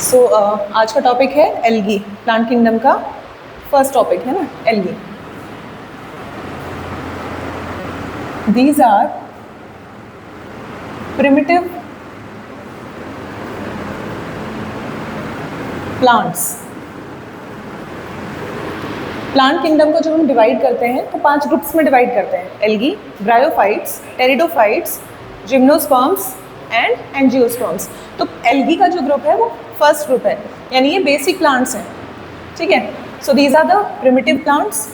सो आज का टॉपिक है एल्गी, प्लांट किंगडम का फर्स्ट टॉपिक है ना algae. These are primitive plants. Plant kingdom को जब हम डिवाइड करते हैं तो 5 ग्रुप्स में डिवाइड करते हैं, algae, bryophytes, pteridophytes, gymnosperms and angiosperms. तो एल्गी का जो ग्रुप है वो फर्स्ट ग्रुप है, यानी ये बेसिक प्लांट्स हैं, ठीक है। So these are the primitive plants,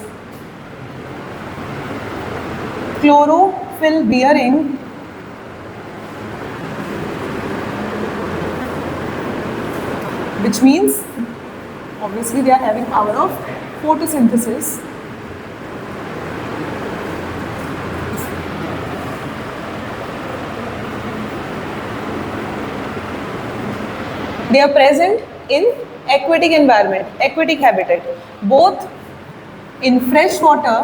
chlorophyll bearing, which means obviously they are having power of photosynthesis. They are present in aquatic environment, aquatic habitat, both in fresh water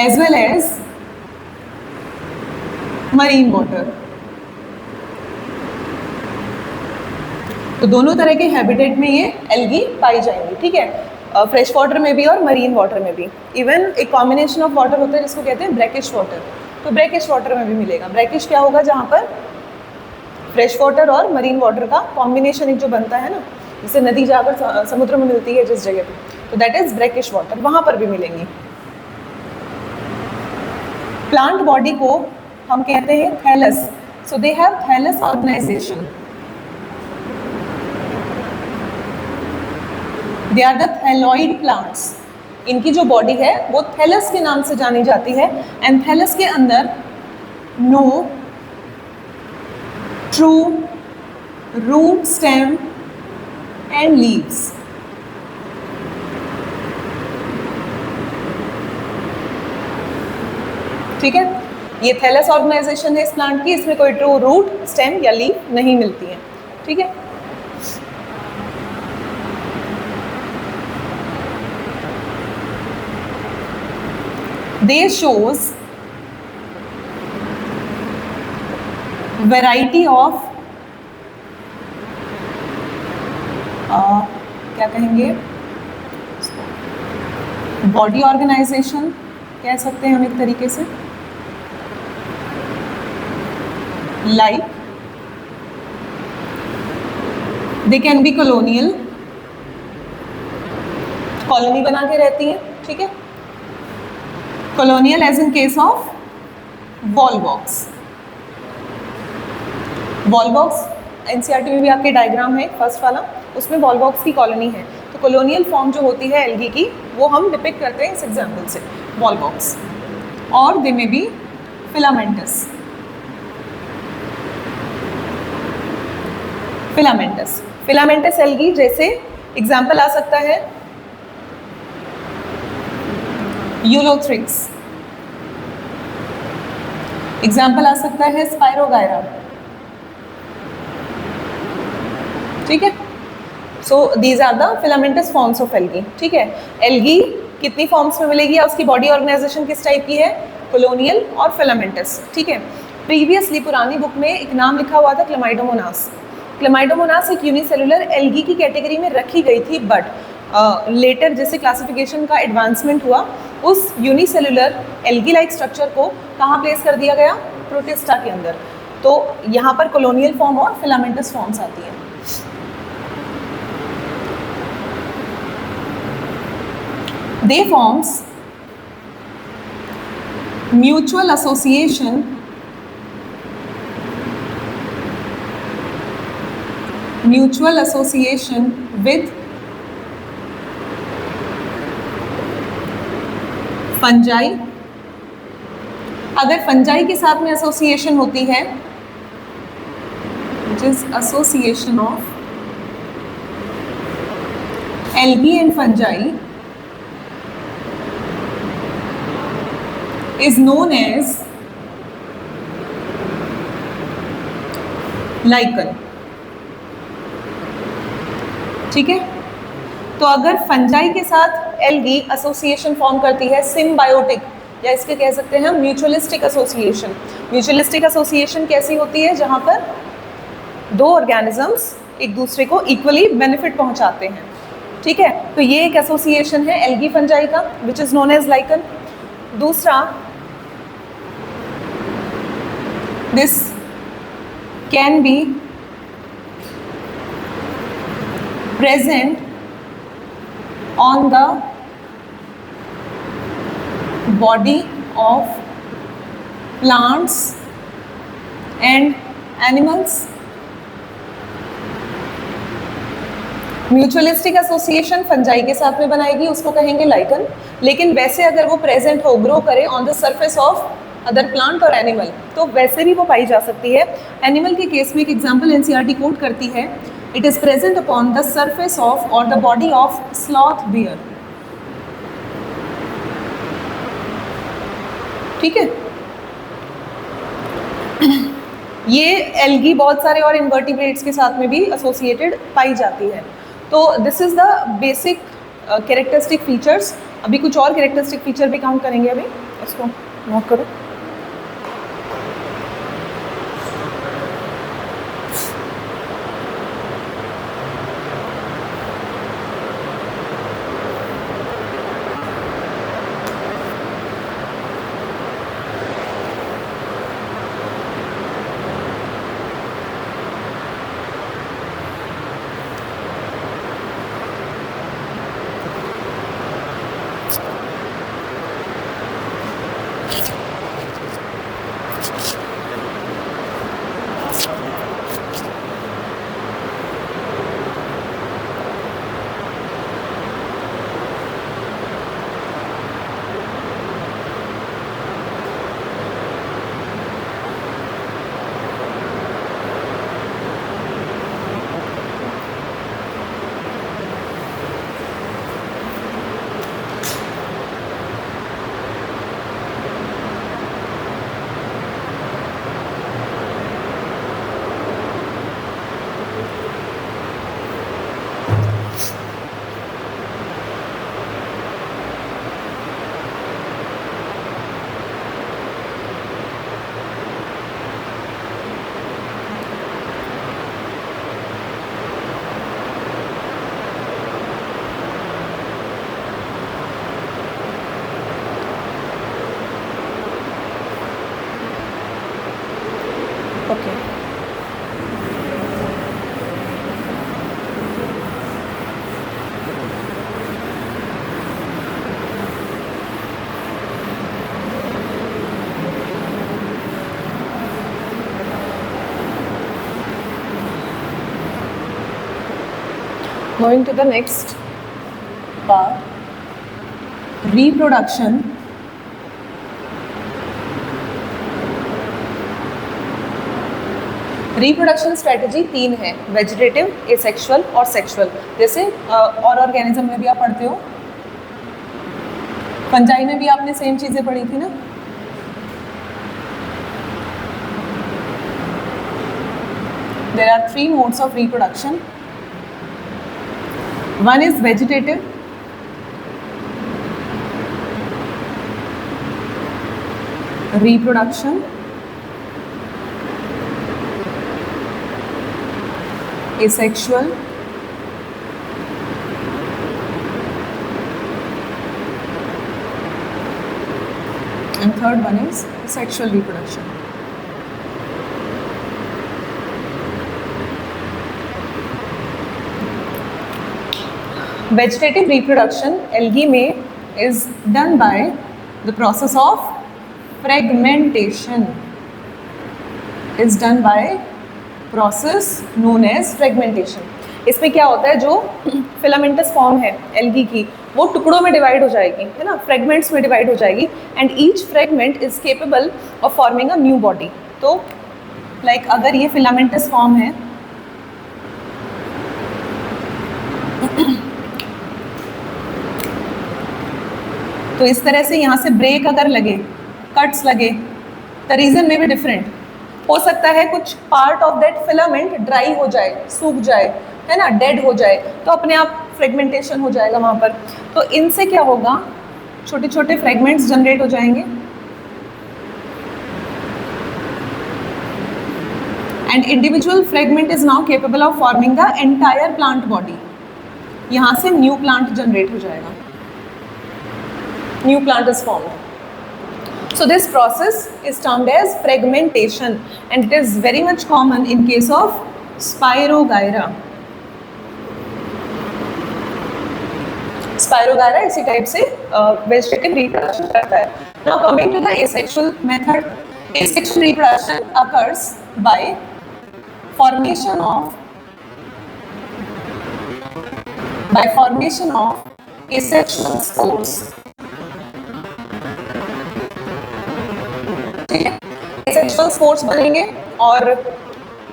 as well as marine water. तो दोनों तरह के habitat में ये algae पाई जाएंगी, ठीक है, fresh water में भी और मरीन वाटर में भी। इवन एक कॉम्बिनेशन ऑफ वाटर होता है जिसको कहते हैं ब्रैकिश वाटर, तो ब्रैकिश वाटर में भी मिलेगा। ब्रैकिश क्या होगा, जहाँ पर फ्रेश वाटर और मरीन वाटर का कॉम्बिनेशन एक जो बनता है ना, जैसे नदी जाकर समुद्र में मिलती है जिस जगह पे, तो दैट इज ब्रैकिश वाटर, वहाँ पर भी मिलेंगी। प्लांट बॉडी को हम कहते हैं thallus, so they have thallus organization. They are the thalloid plants. इनकी जो बॉडी है वो थैलस के नाम से जानी जाती है, एंड थैलस के अंदर no true root, stem and leaves. ठीक है, ये थैलस ऑर्गेनाइजेशन है इस प्लांट की, इसमें कोई ट्रू रूट, स्टेम या लीव नहीं मिलती है, ठीक है। They shows variety of क्या कहेंगे, बॉडी ऑर्गेनाइजेशन कह सकते हैं हम एक तरीके से, like they can be colonial, colony बना के रहती हैं, ठीक है। Colonial as in case of Volvox. Volvox NCERT में भी आपके डायग्राम है फर्स्ट वाला, उसमें वॉलबॉक्स की कॉलोनी है। तो कॉलोनियल फॉर्म जो होती है एल्गी की, वो हम डिपिक्ट करते हैं इस एग्जाम्पल से, वॉलबॉक्स। और they may be filamentous. Filamentous, filamentous algae जैसे एग्जाम्पल आ सकता है यूलोथ्रिक्स, एग्जाम्पल आ सकता है स्पाइरोगायरा, ठीक है। So these are the filamentous forms of algae, ठीक है। एल्गी कितनी फॉर्म्स में मिलेगी, उसकी बॉडी ऑर्गेनाइजेशन किस टाइप की है, कॉलोनियल और फिलामेंटस, ठीक है। प्रीवियसली पुरानी बुक में एक नाम लिखा हुआ था क्लेमाइडोमोनास। क्लेमाइडोमोनास एक यूनिसेलुलर एल्गी की कैटेगरी में रखी गई थी, बट लेटर जैसे क्लासिफिकेशन का एडवांसमेंट हुआ, उस यूनिसेलुलर एल्गी लाइक स्ट्रक्चर को कहाँ प्लेस कर दिया गया, प्रोटिस्टा के अंदर। तो यहाँ पर कॉलोनियल फॉर्म और फिलामेंटस फॉर्म्स आती है। दे forms mutual association with fungi. अगर फंजाई के साथ में एसोसिएशन होती है, which is association of algae and fungi is known as lichen, ठीक है। तो अगर फंजाई के साथ एल्गी एसोसिएशन फॉर्म करती है सिम्बायोटिक, या इसके कह सकते हैं हम म्यूचुअलिस्टिक एसोसिएशन। म्यूचुअलिस्टिक एसोसिएशन कैसी होती है? जहाँ पर दो ऑर्गेनिजम्स एक दूसरे को इक्वली बेनिफिट पहुंचाते हैं, ठीक है। तो ये एक एसोसिएशन है एल्गी फंजाई का, which is known as lichen. दूसरा, this can be present on the body of plants and animals। Mutualistic association fungi के साथ में बनाएगी, उसको कहेंगे लाइकन। लेकिन वैसे अगर वो प्रेजेंट हो, ग्रो करे on the surface of other plant और एनिमल, तो वैसे भी वो पाई जा सकती है। एनिमल के केस में एक एग्जाम्पल एनसीईआरटी कोट करती है, it is present upon the surface of और the body of sloth bear, ठीक है। ये एल्गी बहुत सारे और इन्वर्टिब्रेट्स के साथ में भी एसोसिएटेड पाई जाती है। तो this is the basic characteristic features. अभी कुछ और कैरेक्टरिस्टिक फीचर भी काउंट करेंगे, अभी इसको नोट करो। Okay. Going to the next part, reproduction. Reproduction strategy तीन है, वेजिटेटिव, एसेक्सुअल और सेक्सुअल। जैसे और ऑर्गेनिज्म में भी आप पढ़ते हो, फंजाई में भी आपने सेम चीज़ें पढ़ी थी ना। There are 3 modes of reproduction. One is vegetative, reproduction, asexual, and third one is sexual reproduction. Vegetative reproduction algae में is done by the process of fragmentation, is done by process known as fragmentation. इसमें क्या होता है, जो filamentous form है algae की, वो टुकड़ों में डिवाइड हो जाएगी, है ना, फ्रेगमेंट्स में डिवाइड हो जाएगी, and each fragment is capable of forming a new body. तो लाइक अगर ये फिलामेंटस फॉर्म है, तो इस तरह से यहाँ से ब्रेक अगर लगे, कट्स लगे, द रीजन में भी डिफरेंट हो सकता है। कुछ part of that filament dry हो जाए, सूख जाए, है ना, डेड हो जाए, तो अपने आप फ्रेगमेंटेशन हो जाएगा वहाँ पर। तो इनसे क्या होगा, छोटे छोटे फ्रेगमेंट्स जनरेट हो जाएंगे and individual fragment is now capable of forming the entire plant body. यहाँ से न्यू प्लांट जनरेट हो जाएगा, new plant is formed. So this process is termed as fragmentation and it is very much common in case of Spirogyra. Spirogyra इसी type से vegetative reproduction करता है. Now coming to the asexual method, asexual reproduction occurs by formation of asexual spores. Sexual spores बनेंगे और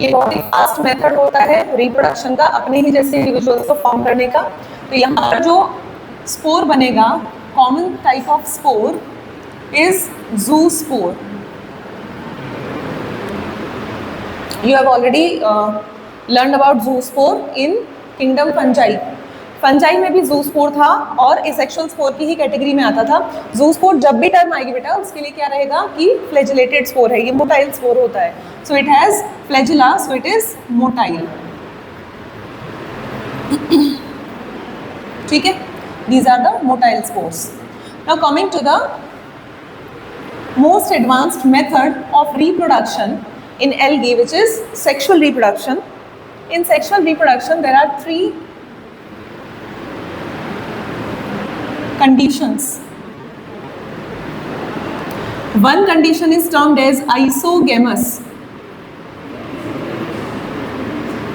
ये बहुत ही fast method होता है रिप्रोडक्शन का, अपने ही जैसे इंडिविजुअल्स को फॉर्म करने का। तो यहाँ पर जो स्पोर बनेगा, common type of spore is zoospore. You have already learn about zoospore in kingdom fungi. Fungi में भी जू स्पोर था और एसेक्सुअल स्पोर की ही कैटेगरी में आता था। जू स्पोर जब भी टर्म आएगी बेटा उसके लिए क्या रहेगा कि फ्लैजिलेटेड स्पोर है, ये मोटाइल स्पोर होता है। So it has flagella, so it is motile. ठीक है, these are the motile spores. Now coming to the most advanced method of reproduction in algae, which is sexual reproduction. In sexual reproduction there are three conditions. One condition is termed as isogamous.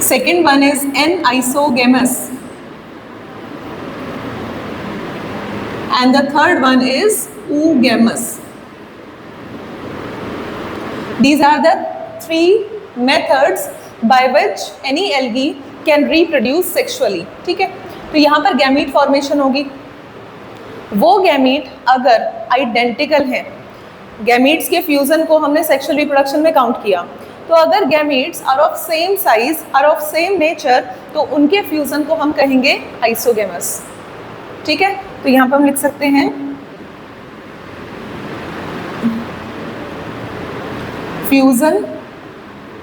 Second one is anisogamous. And the third one is oogamous. These are the three methods by which any algae can reproduce sexually. ठीक है, तो यहाँ पर gamete formation होगी। वो gamete अगर identical है, gametes के फ्यूजन को हमने सेक्सुअल रिप्रोडक्शन में काउंट किया, तो अगर gametes are of same size, are of same nature, तो उनके फ्यूजन को हम कहेंगे आइसोगेमस। ठीक है, तो यहाँ पर हम लिख सकते हैं fusion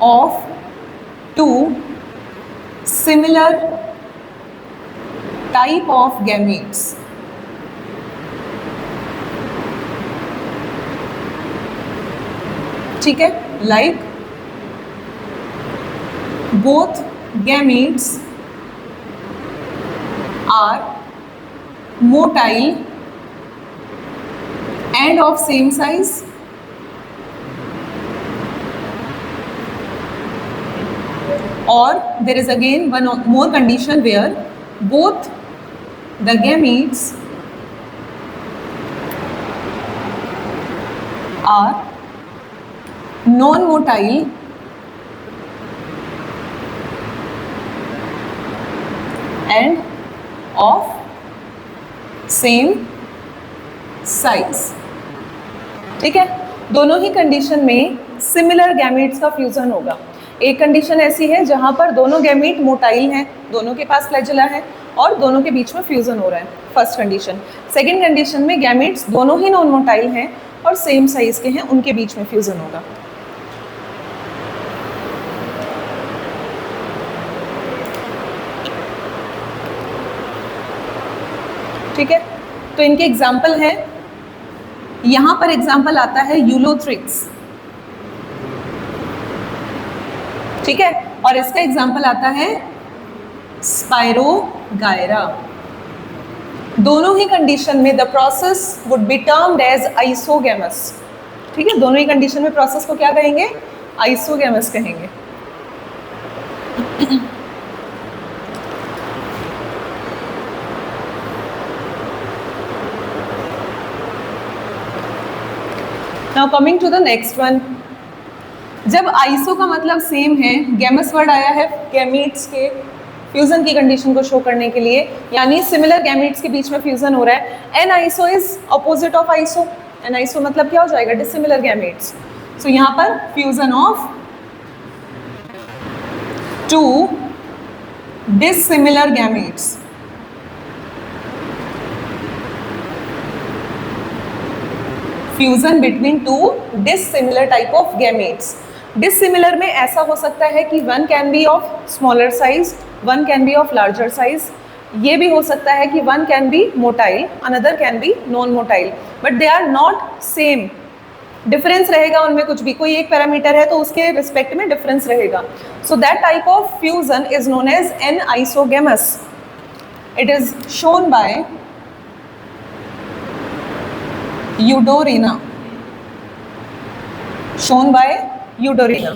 of two similar type of gametes. ठीक है, like both gametes are motile and of same size, or there is again one more condition where both the gametes are non-motile and of same size. ठीक है, दोनों ही condition में similar gametes का fusion होगा। एक कंडीशन ऐसी है जहां पर दोनों गैमीट मोटाइल हैं, दोनों के पास फ्लैजिला है और दोनों के बीच में फ्यूजन हो रहा है, फर्स्ट कंडीशन। सेकंड कंडीशन में गैमीट्स दोनों ही नॉन मोटाइल हैं और सेम साइज के हैं, उनके बीच में फ्यूजन होगा। ठीक है, तो इनके एग्जाम्पल हैं, यहां पर एग्जाम्पल आता है यूलोथ्रिक्स। ठीक है, और इसका एग्जाम्पल आता है स्पाइरोगायरा। दोनों ही कंडीशन में the process would be termed as isogamous. ठीक है, दोनों ही कंडीशन में प्रोसेस को क्या कहेंगे? आइसोगेमस कहेंगे। Now coming to the next one. जब आइसो का मतलब सेम है, गैमस वर्ड आया है गैमीट्स के फ्यूजन की कंडीशन को शो करने के लिए, यानी सिमिलर गैमीट्स के बीच में फ्यूजन हो रहा है। Aniso is opposite of iso. Aniso मतलब क्या हो जाएगा? Dissimilar gametes. सो यहाँ पर fusion of two dissimilar gametes. Fusion between two dissimilar type of gametes. Dissimilar में ऐसा हो सकता है कि one can be of smaller size, one can be of larger size. ये भी हो सकता है कि one can be motile, another can be non motile, but they are not same. Difference रहेगा उनमें कुछ भी, कोई एक पैरामीटर है तो उसके रिस्पेक्ट में डिफरेंस रहेगा। So that type of fusion is known as an isogamous. It is shown by Eudorina, shown by Eudorina.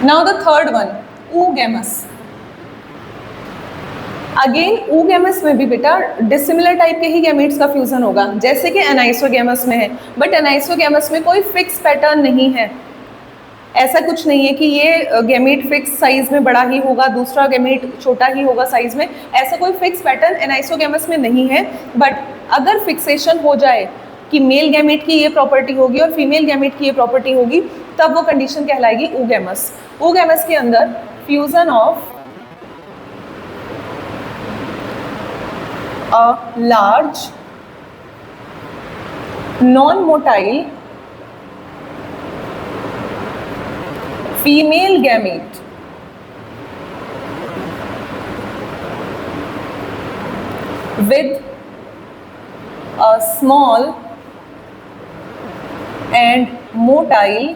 Now the third one, oogamous. Again oogamous में भी बेटा डिसिमिलर टाइप के ही गैमेट्स का फ्यूजन होगा जैसे कि एनाइसोगेमस में है, बट एनाइसोगेमस में कोई फिक्स पैटर्न नहीं है। ऐसा कुछ नहीं है कि ये गैमेट फिक्स साइज में बड़ा ही होगा, दूसरा गैमेट छोटा ही होगा साइज में, ऐसा कोई फिक्स पैटर्न एनाइसोगेमस में नहीं है। बट अगर फिक्सेशन हो जाए कि मेल गैमेट की ये प्रॉपर्टी होगी और फीमेल गैमेट की ये प्रॉपर्टी होगी, तब वो कंडीशन कहलाएगी oogamous। oogamous के अंदर fusion of a large non motile female gamete with a small and motile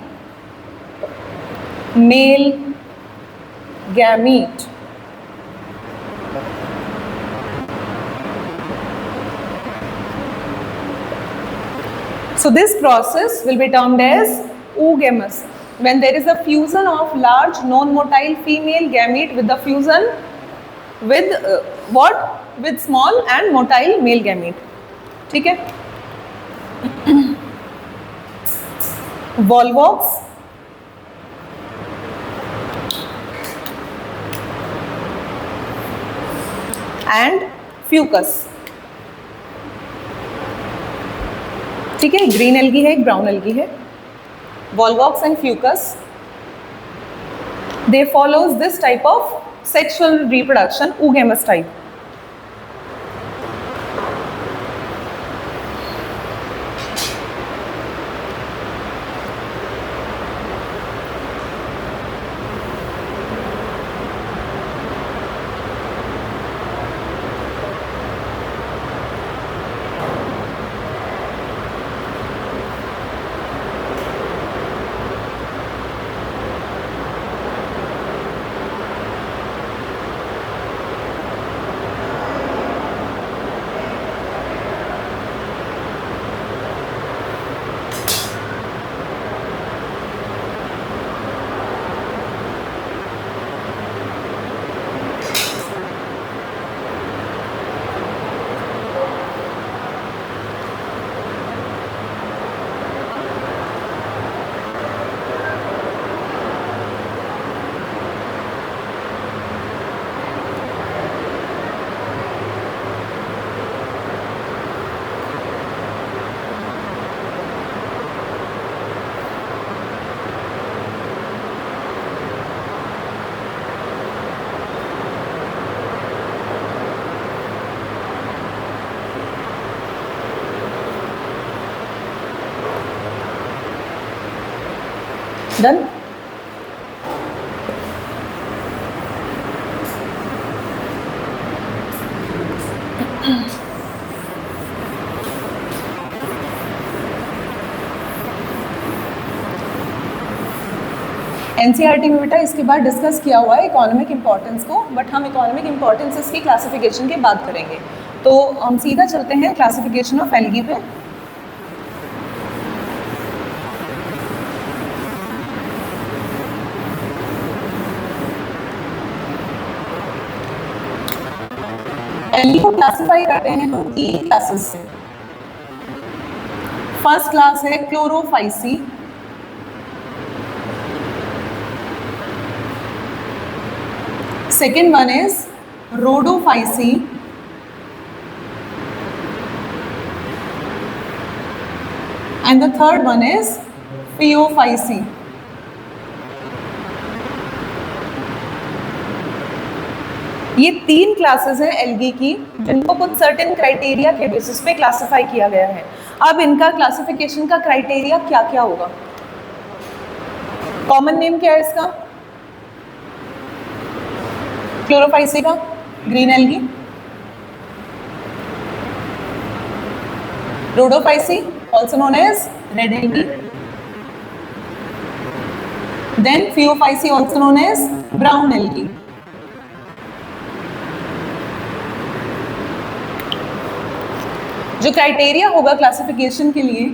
male gamete. So this process will be termed as oogamous. When there is a fusion of large non-motile female gamete with the fusion with what? With small and motile male gamete. ठीक है? Volvox and fucus. ठीक है, green algae है, एक brown algae है। Volvox and fucus, they follows this type of sexual reproduction, oogamous type. Done? NCERT में बेटा इसके बाद डिस्कस किया हुआ है इकोनॉमिक इंपॉर्टेंस को, बट हम इकोनॉमिक इंपॉर्टेंसेस की क्लासिफिकेशन के बाद करेंगे। तो हम सीधा चलते हैं क्लासिफिकेशन ऑफ एल्गी पे। एल्गी को क्लासिफाई करते हैं हम 3 क्लासेस से। फर्स्ट क्लास है Chlorophyceae, second one is Rhodophyceae, and the third one is Phaeophyceae. ये 3 क्लासेस हैं एल्गी की जिनको कुछ सर्टेन क्राइटेरिया के बेसिस पे क्लासिफाई किया गया है। अब इनका क्लासिफिकेशन का क्राइटेरिया क्या क्या होगा? कॉमन नेम क्या है इसका? क्लोरोफाइसी का green algae, Rhodophyceae also known as red algae, then Phaeophyceae also known as brown algae. जो क्राइटेरिया होगा क्लासिफिकेशन के लिए,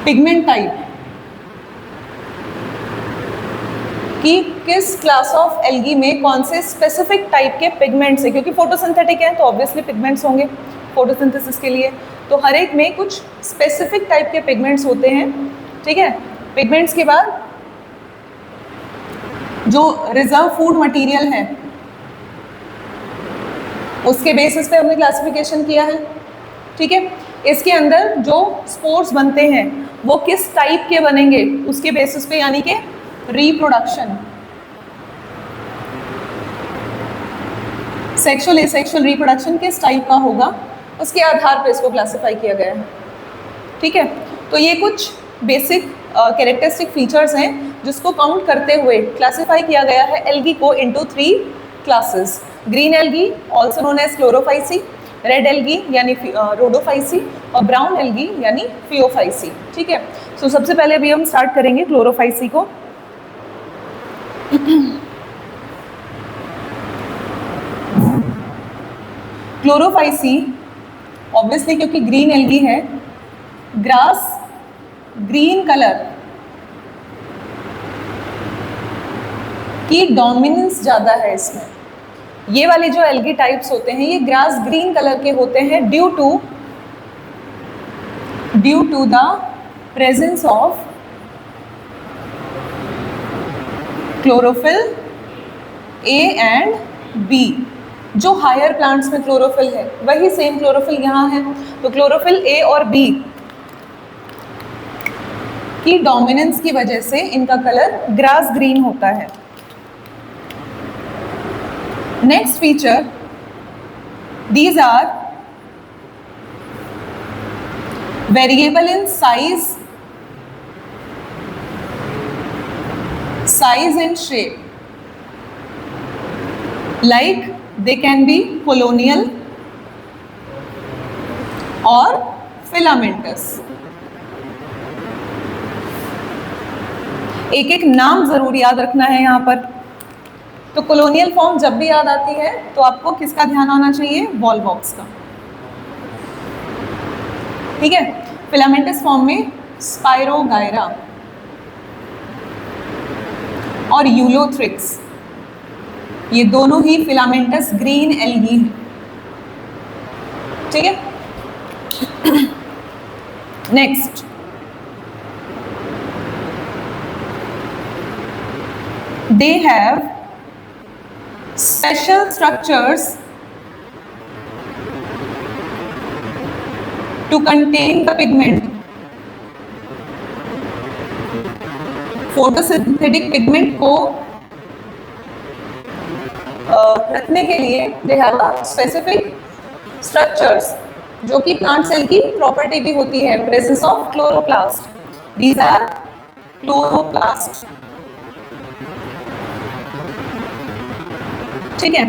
पिगमेंट टाइप कि किस क्लास ऑफ एल्गी में कौन से स्पेसिफिक टाइप के पिगमेंट्स है, क्योंकि फोटोसिंथेटिक है तो ऑब्वियसली पिगमेंट्स होंगे फोटोसिंथेसिस के लिए, तो हर एक में कुछ स्पेसिफिक टाइप के पिगमेंट्स होते हैं। ठीक है, पिगमेंट्स के बाद जो रिजर्व फूड मटेरियल है उसके बेसिस पे हमने क्लासिफिकेशन किया है। ठीक है, इसके अंदर जो स्पोर्स बनते हैं वो किस टाइप के बनेंगे उसके बेसिस पे, यानी कि रिप्रोडक्शन, सेक्सुअल एसेक्सुअल रिप्रोडक्शन किस टाइप का होगा उसके आधार पर इसको क्लासिफाई किया गया है। ठीक है, तो ये कुछ बेसिक कैरेक्टरिस्टिक फीचर्स हैं जिसको काउंट करते हुए क्लासिफाई किया गया है एल्गी को into 3 classes. Green algae also known as chlorophyceae, red algae यानी रोडोफाइसी और ब्राउन एल्गी यानी फियोफाइसी। ठीक है, सो सबसे पहले अभी हम स्टार्ट करेंगे क्लोरोफाइसी को। क्लोरोफाइसी ऑब्वियसली क्योंकि ग्रीन एल्गी है, ग्रास ग्रीन कलर की डोमिनेंस ज़्यादा है इसमें। ये वाले जो एल्गी टाइप्स होते हैं ये ग्रास ग्रीन कलर के होते हैं due to the presence of chlorophyll A and B. जो हायर प्लांट्स में क्लोरोफिल है वही सेम क्लोरोफिल यहाँ है, तो क्लोरोफिल ए और बी की डोमिनेंस की वजह से इनका कलर ग्रास ग्रीन होता है। Next feature, these are variable in size and shape, like they can be colonial और filamentous। एक एक नाम जरूर याद रखना है यहाँ पर। तो कॉलोनियल फॉर्म जब भी याद आती है तो आपको किसका ध्यान आना चाहिए? वॉलवॉक्स का। ठीक है, फिलामेंटस फॉर्म में स्पाइरोगायरा और यूलोथ्रिक्स, ये दोनों ही फिलामेंटस ग्रीन एल्गी हैं। ठीक है, next, they have special structures to contain the pigment। Photosynthetic pigment को रखने के लिए दे हैव स्पेसिफिक स्ट्रक्चर्स जो कि प्लांट सेल की प्रॉपर्टी भी होती है, presence of chloroplast. These are chloroplast. ठीक है,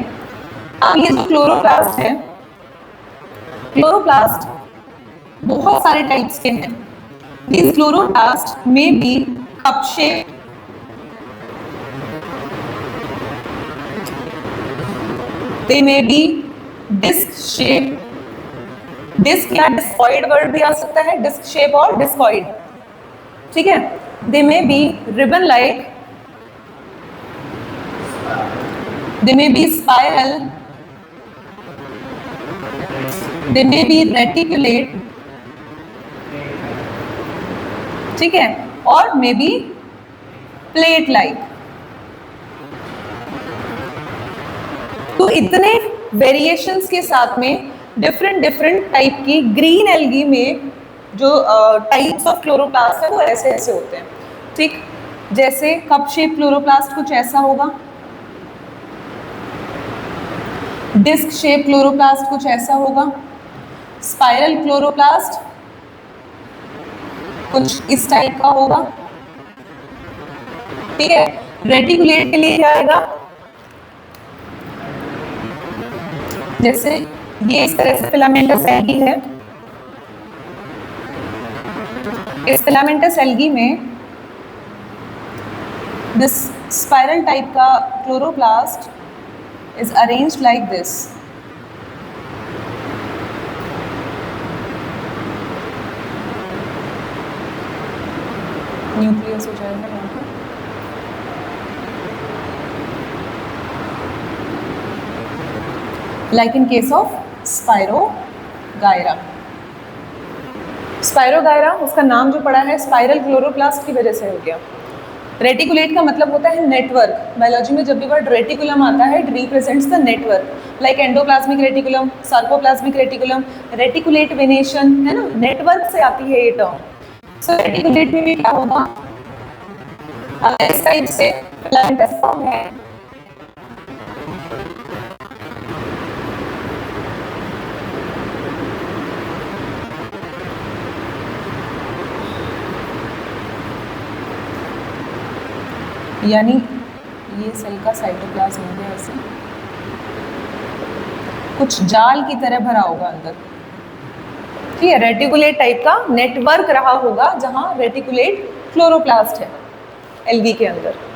अब ये जो क्लोरोप्लास्ट है, क्लोरोप्लास्ट बहुत सारे टाइप्स के हैं। These chloroplasts may be cup shape, they may be disc shape, disc या डिस्कॉइड वर्ड भी आ सकता है, डिस्क शेप और डिस्कॉइड। ठीक है, they may be ribbon like, they may be spiral, they may be reticulate। ठीक है, और मे बी प्लेट लाइक। तो इतने वेरिएशंस के साथ में डिफरेंट टाइप की ग्रीन एल्गी में जो टाइप्स ऑफ क्लोरोप्लास्ट है वो ऐसे ऐसे होते हैं। ठीक, जैसे कप शेप क्लोरोप्लास्ट कुछ ऐसा होगा, डिस्क शेप क्लोरोप्लास्ट कुछ ऐसा होगा, स्पाइरल क्लोरोप्लास्ट कुछ इस टाइप का होगा, ठीक है। रेटिकुलेट के लिए क्या आएगा, जैसे ये इस तरह से फिलामेंटस एल्गी है, इस फिलामेंटस एल्गी में दिस स्पाइरल टाइप का chloroplast is arranged like this. Nucleus हो जाएगा यहाँ पे, like in case of spirogyra. Spirogyra उसका नाम जो पड़ा है स्पाइरल क्लोरोप्लास्ट की वजह से हो गया। रेटिकुलेट का मतलब होता है नेटवर्क। बायोलॉजी में जब भी वर्ड रेटिकुलम आता है, it represents the network, like endoplasmic reticulum, sarcoplasmic reticulum, reticulate venation, है ना, नेटवर्क से आती है ये टर्म। सो रेटिकुलेट में भी क्या होगा, इस टाइप से फिलामेंटस फॉर्म है, यानी ये सेल का साइटोप्लाज्म हो गया, ऐसे कुछ जाल की तरह भरा होगा अंदर, ठीक है। रेटिकुलेट टाइप का नेटवर्क रहा होगा जहां रेटिकुलेट क्लोरोप्लास्ट है एल्गी के अंदर।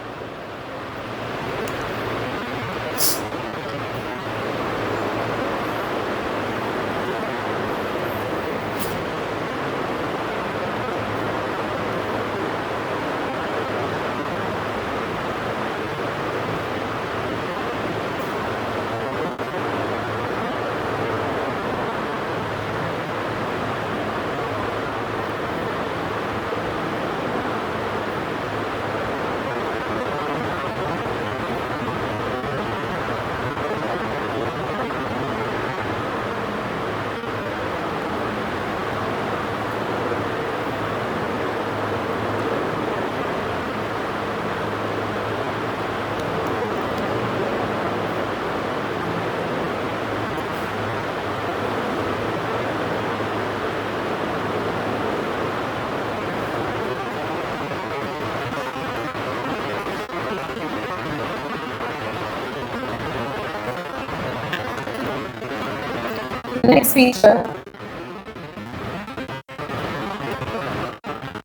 Next feature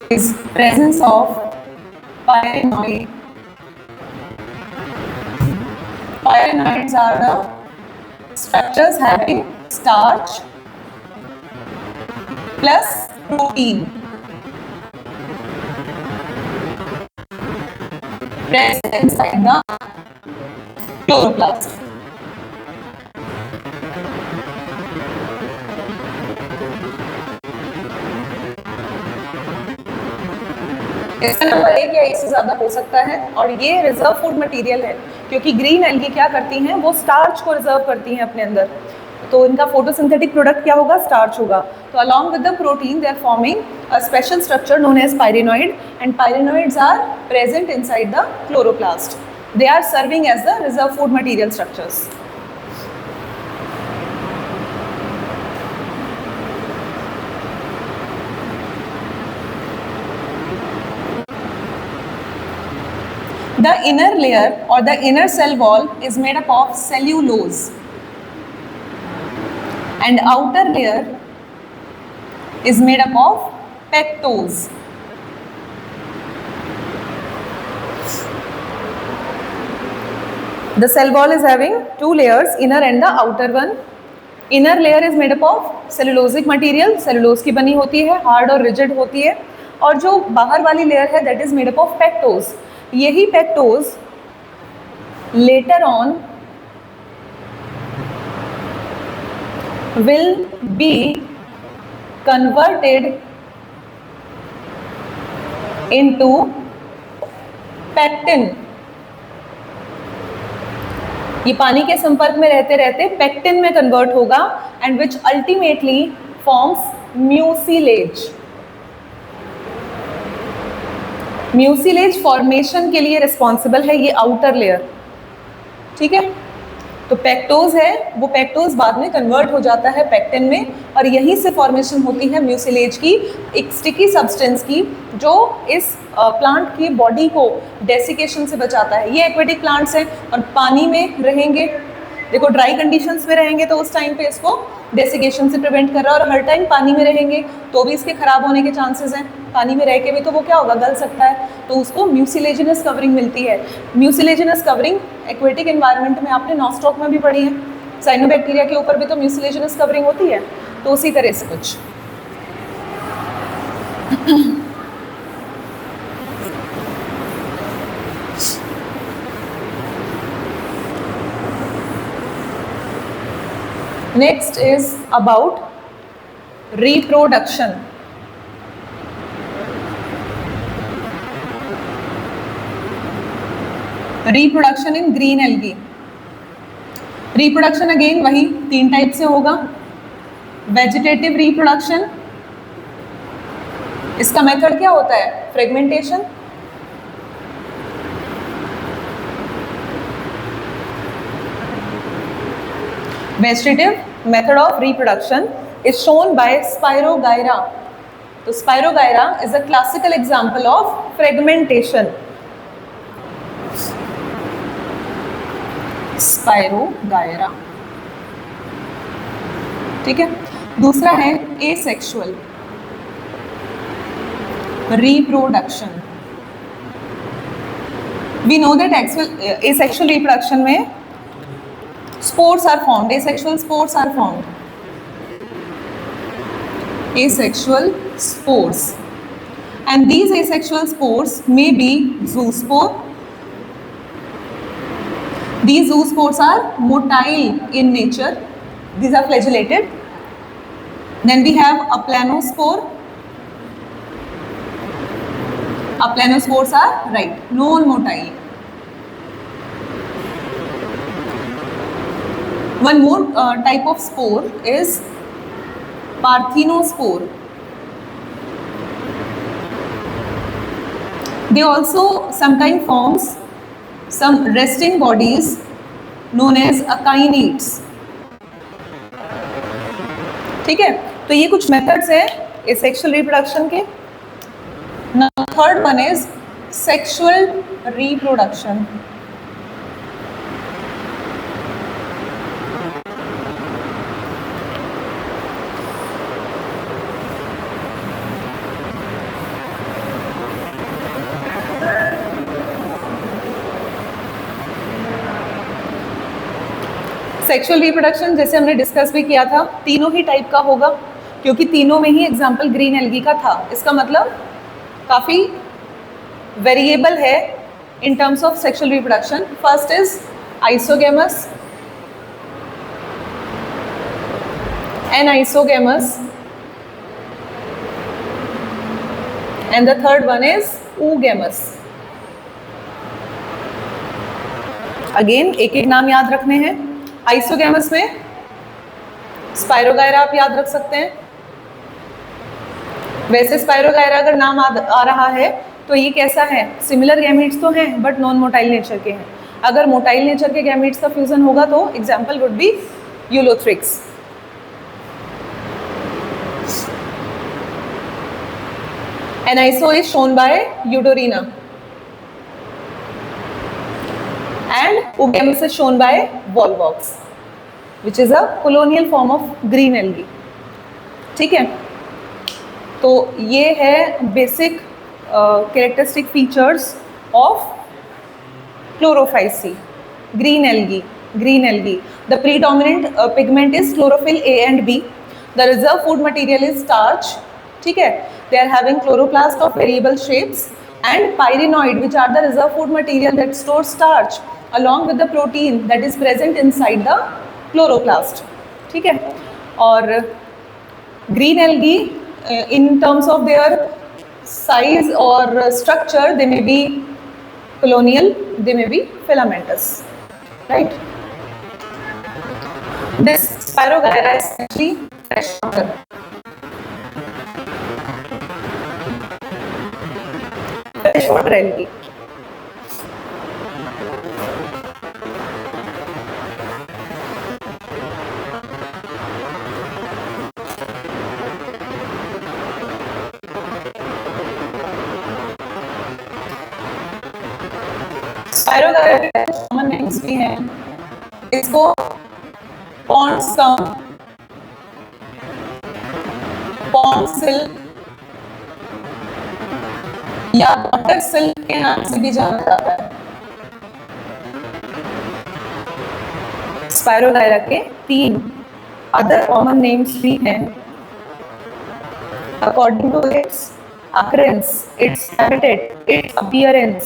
is presence of pyrenoid. Pyrenoids are the structures having starch plus protein present inside the chloroplast. इसका नंबर 1 या इससे ज्यादा हो सकता है, और ये रिजर्व फूड मटेरियल है क्योंकि ग्रीन एल्गी क्या करती हैं, वो स्टार्च को रिजर्व करती हैं अपने अंदर, तो इनका फोटोसिंथेटिक प्रोडक्ट क्या होगा, स्टार्च होगा। तो along with the protein they are forming a special structure known as pyrenoid, and pyrenoids are present inside the chloroplast. They are serving as the reserve food material structures. The inner layer or the inner cell wall is made up of cellulose, and outer layer is made up of pectose. The cell wall is having two layers, inner and the outer one. Inner layer is made up of cellulosic material, cellulose की बनी होती है, hard और rigid होती है, और जो बाहर वाली layer है that is made up of pectose. यही pectose later on will be converted into pectin. ये पानी के संपर्क में रहते रहते पेक्टिन में कन्वर्ट होगा, and which ultimately forms mucilage. Mucilage formation के लिए रिस्पॉन्सिबल है ये आउटर लेयर, ठीक है। तो पेक्टोज है, वो पेक्टोज बाद में कन्वर्ट हो जाता है पेक्टिन में, और यहीं से फॉर्मेशन होती है म्यूसिलेज की, एक स्टिकी सब्सटेंस की, जो इस प्लांट की बॉडी को डेसिकेशन से बचाता है। ये एक्वेटिक प्लांट्स हैं और पानी में रहेंगे, देखो ड्राई कंडीशंस में रहेंगे तो उस टाइम पे इसको डेसिकेशन से प्रिवेंट कर रहा है, और हर टाइम पानी में रहेंगे तो भी इसके खराब होने के चांसेस हैं। पानी में रह के भी तो वो क्या होगा, गल सकता है, तो उसको म्यूसिलेजिनस कवरिंग मिलती है। म्यूसिलेजिनस कवरिंग एक्वेटिक एनवायरनमेंट में आपने नॉस्टॉक में भी पढ़ी है, साइनोबैक्टीरिया के ऊपर भी तो म्यूसिलेजिनस कवरिंग होती है, तो उसी तरह से कुछ। Next is about reproduction. Reproduction in green algae. Reproduction again वही 3 टाइप से होगा। वेजिटेटिव रिप्रोडक्शन, इसका मेथड क्या होता है, fragmentation. Vegetative method of reproduction is shown by Spirogyra. So Spirogyra is a classical example of fragmentation. Spirogyra, ठीक है। दूसरा है asexual reproduction. We know that asexual reproduction में spores are formed, asexual spores are formed, asexual spores, and these asexual spores may be zoospore. These zoospores are motile in nature, these are flagellated. Then we have aplanospore. Aplanospores are right, non-motile. One more type of spore is parthenospore. They also sometimes forms some resting bodies known as akinets. ठीक है, तो ये कुछ methods हैं asexual reproduction के। Now third one is sexual reproduction. Sexual reproduction जैसे हमने discuss भी किया था, तीनों ही टाइप का होगा, क्योंकि तीनों में ही एग्जाम्पल ग्रीन एल्गी का था। इसका मतलब काफ़ी वेरिएबल है in terms of sexual reproduction. First is isogamous, anisogamous, and the third one is oogamous. Again एक एक नाम याद रखने हैं। आइसोगेमस में स्पायरोगायरा आप याद रख सकते हैं। वैसे स्पायरोगायरा अगर नाम आ रहा है तो ये कैसा है, सिमिलर गैमीट्स तो हैं बट नॉन मोटाइल नेचर के हैं। अगर मोटाइल नेचर के गैमीट्स का फ्यूजन होगा तो example would be Ulothrix. Aniso is shown by Eudorina and oogamous is shown by volvox, which is a colonial form of green algae. ठीक है, तो ये है basic characteristic features of chlorophyceae, green algae. Green algae. The predominant pigment is chlorophyll A and B. The reserve food material is starch. ठीक है, they are having chloroplast of variable shapes and pyrenoid, which are the reserve food material that stores starch along with the protein that is present inside the chloroplast. ठीक है, और green algae in terms of their size or structure, they may be colonial, they may be filamentous, right? This Spirogyra is actually freshwater. Freshwater algae. Spirogyra के common names भी हैं, इसको pond scum, pond silk या water silk के नाम से भी जाना जाता है। स्पायरोगायरा के 3 अदर कॉमन नेम्स भी हैं according to its occurrence, its habitat, its appearance,